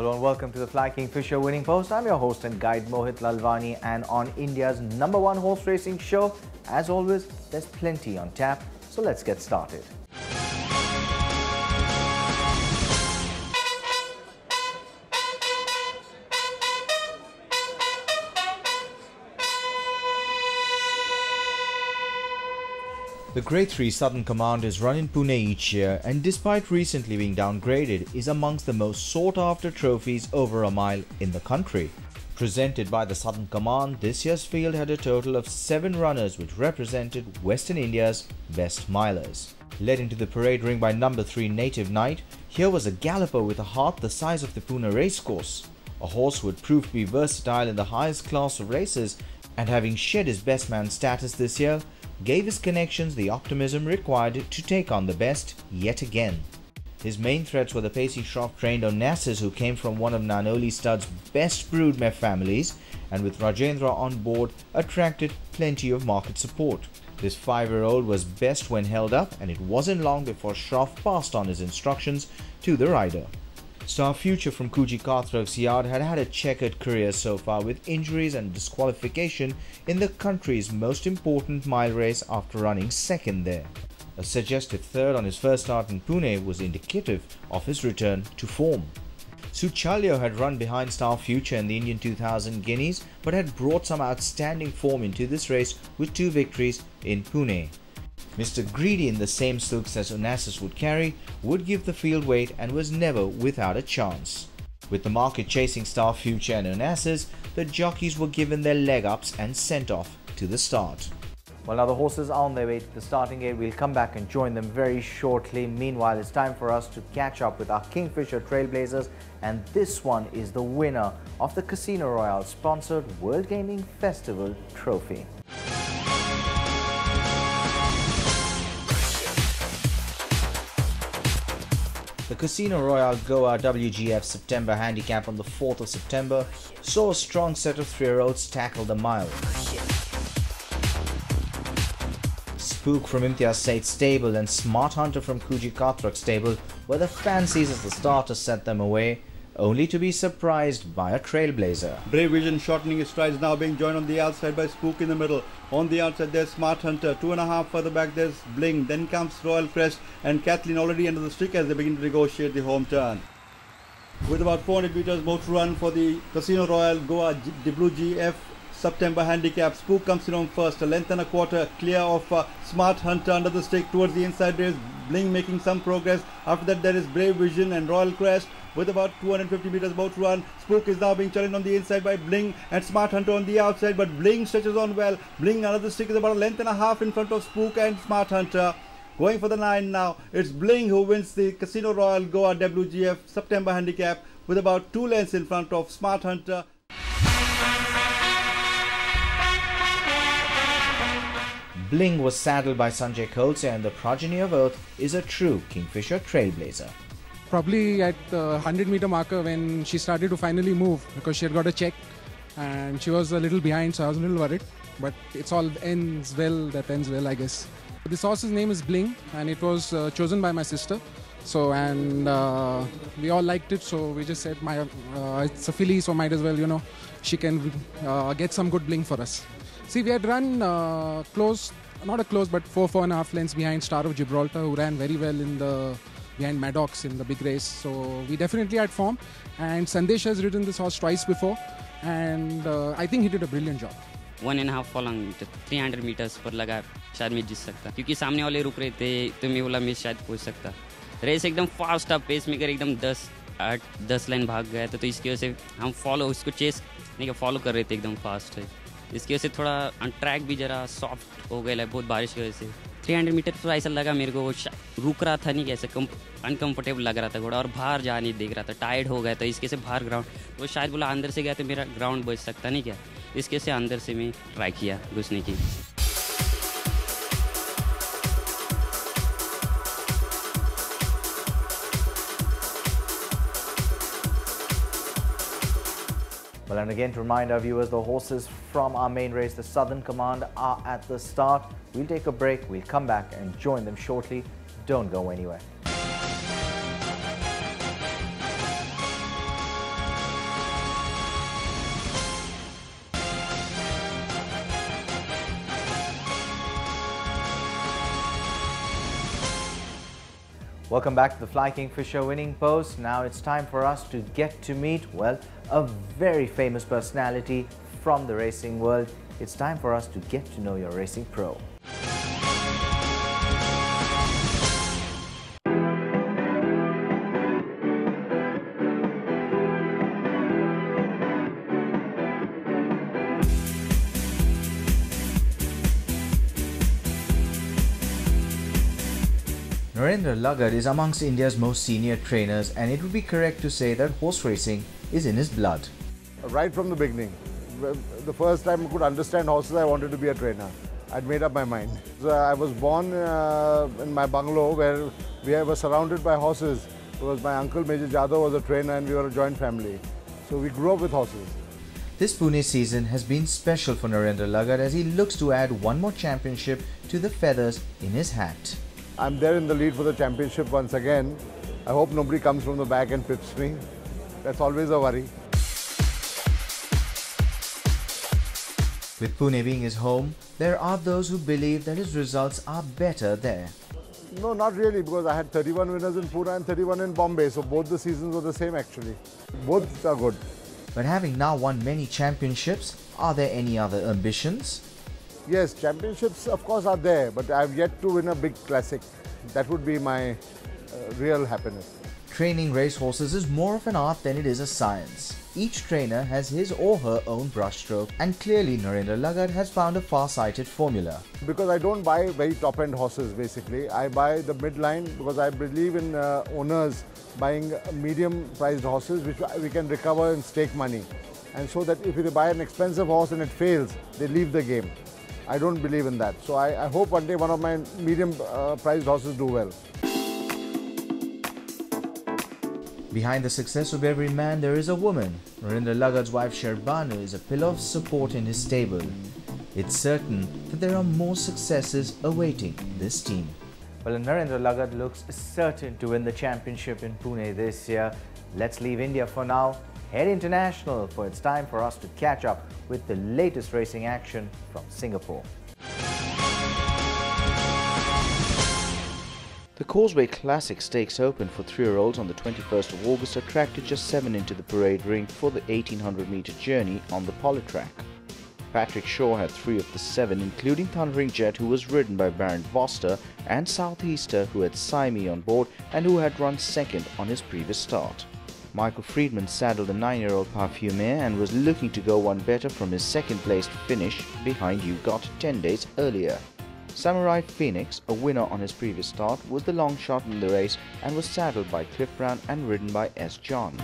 Hello and welcome to the Fly Kingfisher Winning Post. I'm your host and guide Mohit Lalwani, and on India's #1 horse racing show, as always, there's plenty on tap. So let's get started. The Grade 3 Southern Command is run in Pune each year, and despite recently being downgraded, is amongst the most sought-after trophies over a mile in the country. Presented by the Southern Command, this year's field had a total of 7 runners which represented Western India's best milers. Led into the parade ring by number 3 Native Knight, here was a galloper with a heart the size of the Pune racecourse. A horse who would prove to be versatile in the highest class of races, and having shed his best man status this year, gave his connections the optimism required to take on the best yet again. His main threats were the pacey Shroff-trained Onassis, who came from one of Nanoli Stud's best broodmare families, and with Rajendra on board attracted plenty of market support. This 5-year-old was best when held up, and it wasn't long before Shroff passed on his instructions to the rider. Star Future from Kuji Kathrak's yard had had a checkered career so far, with injuries and disqualification in the country's most important mile race after running second there. A suggestive third on his first start in Pune was indicative of his return to form. Suchalyo had run behind Star Future in the Indian 2000 Guineas, but had brought some outstanding form into this race with 2 victories in Pune. Mr. Greedy, in the same silks as Onassis would carry, would give the field weight and was never without a chance. With the market chasing Star Future and Onassis, the jockeys were given their leg ups and sent off to the start. Well, now the horses are on their way to the starting gate. We'll come back and join them very shortly. Meanwhile, it's time for us to catch up with our Kingfisher Trailblazers, and this one is the winner of the Casino Royale sponsored World Gaming Festival trophy. The Casino Royale Goa WGF September handicap on the 4th of September saw a strong set of 3-year-olds tackle the mile. Spook from Imtiaz Said's stable and Smart Hunter from Kuji Kathrak's stable were the fancies as the starters set them away, only to be surprised by a trailblazer. Brave Vision shortening his strides, now being joined on the outside by Spook in the middle. On the outside there's Smart Hunter, 2.5 further back there's Bling, then comes Royal Crest and Kathleen already under the stick as they begin to negotiate the home turn. With about 400 meters more to run for the Casino Royale Goa WGF September handicap, Spook comes in on first, a length and a quarter clear of Smart Hunter under the stick. Towards the inside there is Bling making some progress. After that there is Brave Vision and Royal Crest. With about 250 meters more to run, Spook is now being challenged on the inside by Bling and Smart Hunter on the outside, but Bling stretches on well. Bling under the stick is about a length and a half in front of Spook and Smart Hunter. Going for the 9 now, it's Bling who wins the Casino Royale Goa WGF September handicap with about 2 lengths in front of Smart Hunter. Bling was saddled by Sanjay Kholse, and the progeny of Earth is a true Kingfisher trailblazer. Probably at the 100-meter marker when she started to finally move, because she had got a check and she was a little behind, so I was a little worried. But it's all ends well, that ends well, I guess. This horse's name is Bling, and it was chosen by my sister. So, and we all liked it, so we just said, it's a filly, so might as well, she can get some good bling for us. See, we had run close, not a close, but 4.5 lengths behind Star of Gibraltar, who ran very well behind Maddox in the big race. So we definitely had form, and Sandesh has ridden this horse twice before, and I think he did a brilliant job. 1.5 following 300 metres पर लगा, शायद मैं जीत सकता, क्योंकि सामने वाले रुक रहे थे, तो मैं बोला मैं शायद पहुंच सकता. रेस एकदम फास्ट था, पेस मेकर एकदम 10 लाइन भाग गया था, तो इसकी वजह से हम उसको चेस नहीं फॉलो कर रहे थे एकदम फास्ट है. इसकी वजह से थोड़ा ट्रैक भी ज़रा सॉफ्ट हो गया, बहुत बारिश की वजह से. 300 मीटर तो ऐसा लगा मेरे को, वो रुक रहा था नहीं, कैसे अनकम्फर्टेबल लग रहा था घोड़ा, और बाहर जा नहीं देख रहा था, टायर्ड हो गया था. इसके से बाहर ग्राउंड, वो शायद बोला अंदर से गया तो मेरा ग्राउंड बच सकता नहीं क्या, इसके से अंदर से मैं ट्राई किया घुसने की. Well, and again to remind our viewers, the horses from our main race, the Southern Command, are at the start. We'll take a break. We'll come back and join them shortly. Don't go anywhere. Welcome back to the Fly Kingfisher winning post. Now it's time for us to get to meet, well, a very famous personality from the racing world. It's time for us to get to know your racing pro. Narendra Lagat is amongst India's most senior trainers, and it would be correct to say that horse racing is in his blood. Right from the beginning, the first time I could understand horses, I wanted to be a trainer. I'd made up my mind. So I was born in my bungalow where we were surrounded by horses because my uncle Major Jadhav was a trainer and we were a joint family. So we grew up with horses. This Pune season has been special for Narendra Lagat as he looks to add one more championship to the feathers in his hat. I'm there in the lead for the championship once again. I hope nobody comes from the back and pips me. That's always a worry. With Pune being his home, there are those who believe that his results are better there. No, not really, because I had 31 winners in Pune and 31 in Bombay, so both the seasons were the same actually. Both are good. But having now won many championships, are there any other ambitions? Yes, championships of course are there, but I've yet to win a big classic. That would be my real happiness. Training racehorses is more of an art than it is a science. Each trainer has his or her own brushstroke, and clearly Narendra Lagat has found a far-sighted formula. Because I don't buy very top-end horses basically, I buy the midline because I believe in owners buying medium-priced horses which we can recover and stake money. And so that if they buy an expensive horse and it fails, they leave the game. I don't believe in that. So I hope one day one of my medium-priced horses do well. Behind the success of every man, there is a woman. Narendra Lagat's wife Sherbanu is a pillar of support in his stable. It's certain that there are more successes awaiting this team. Well, Narendra Lagat looks certain to win the championship in Pune this year. Let's leave India for now, head international, for it's time for us to catch up with the latest racing action from Singapore. The Causeway Classic Stakes Open for 3-year-olds on the 21st of August attracted just 7 into the parade ring for the 1800-meter journey on the polytrack. Patrick Shaw had 3 of the 7, including Thundering Jet, who was ridden by Baron Voster, and Southeaster, who had Saimi on board and who had run second on his previous start. Michael Friedman saddled a 9-year-old Parfumier and was looking to go one better from his second-placed finish behind You Got 10 days earlier. Samurai Phoenix, a winner on his previous start, was the long shot in the race and was saddled by Cliff Brown and ridden by S. John.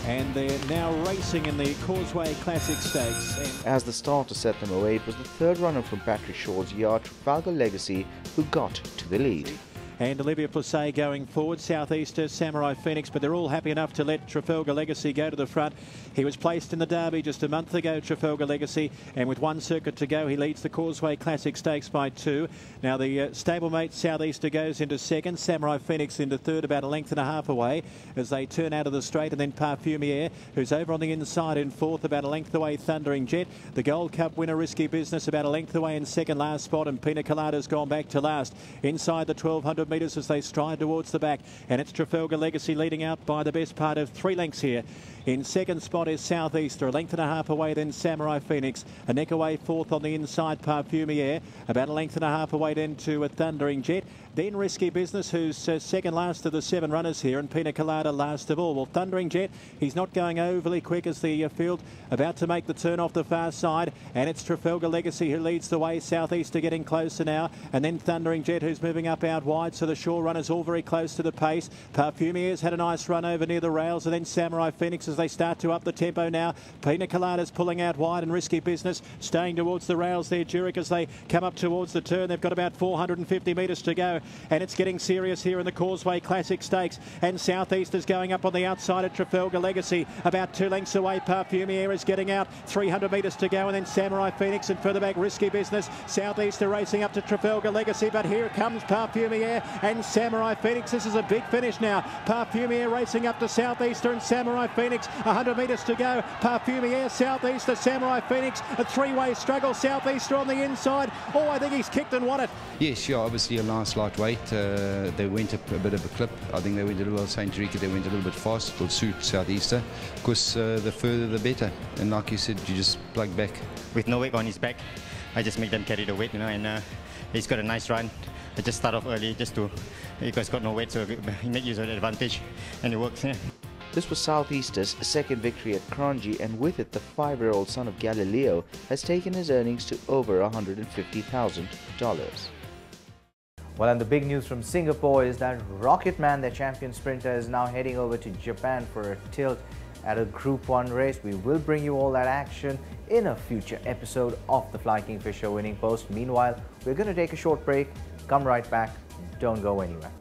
And they're now racing in the Causeway Classic Stakes. As the start to set them away, it was the third runner from Patrick Shaw's yard, Trafalgar Legacy, who got to the lead. And Olivia Plesset going forward, Southeaster, Samurai Phoenix, but they're all happy enough to let Trafalgar Legacy go to the front. He was placed in the Derby just a month ago, Trafalgar Legacy, and with one circuit to go, he leads the Causeway Classic Stakes by 2. Now the stablemate Southeaster goes into second, Samurai Phoenix into third, about a length and a half away as they turn out of the straight, and then Parfumier, who's over on the inside in fourth, about a length away, Thundering Jet. The Gold Cup winner, Risky Business, about a length away in second, last spot, and Pina Colada's gone back to last. Inside the 1200 metres as they stride towards the back, and it's Trafalgar Legacy leading out by the best part of 3 lengths here. In second spot is Southeaster, a length and a half away, then Samurai Phoenix, a neck away fourth on the inside, Parfumier, about a length and a half away then to a Thundering Jet. Then Risky Business, who's second last of the 7 runners here, and Pina Colada last of all. Well, Thundering Jet, he's not going overly quick as the field about to make the turn off the far side, and it's Trafalgar Legacy who leads the way. Southeaster getting closer now, and then Thundering Jet, who's moving up out wide, so the shore runners all very close to the pace. Parfumier's had a nice run over near the rails, and then Samurai Phoenix as they start to up the tempo now. Pina Colada's pulling out wide, and Risky Business staying towards the rails there, Jurek, as they come up towards the turn. They've got about 450 metres to go, and it's getting serious here in the Causeway Classic Stakes, and Southeaster's going up on the outside at Trafalgar Legacy, about 2 lengths away. Parfumier is getting out, 300 metres to go, and then Samurai Phoenix, and further back Risky Business. Southeaster racing up to Trafalgar Legacy, but here comes Parfumier and Samurai Phoenix. This is a big finish now. Parfumier racing up to Southeaster and Samurai Phoenix. 100 metres to go. Parfumier, Southeaster, Samurai Phoenix. A three-way struggle. Southeaster on the inside. Oh, I think he's kicked and won it. Yes, yeah, obviously a nice lightweight. They went a bit of a clip. I think they went a little, St. Rica, they went a little bit fast. It'll suit Southeaster. Of course, the further the better. And like you said, you just plug back. With no weight on his back, I just make them carry the weight, and he's got a nice run. I just start off early because he's got no weight, so he make use of the advantage, and it works. Yeah. This was Southeaster's second victory at Kranji, and with it the 5-year-old son of Galileo has taken his earnings to over $150,000. Well, and the big news from Singapore is that Rocketman, their champion sprinter, is now heading over to Japan for a tilt at a Group 1 race. We will bring you all that action in a future episode of the Fly Kingfisher Winning Post. Meanwhile, we're going to take a short break. Come right back. Don't go anywhere.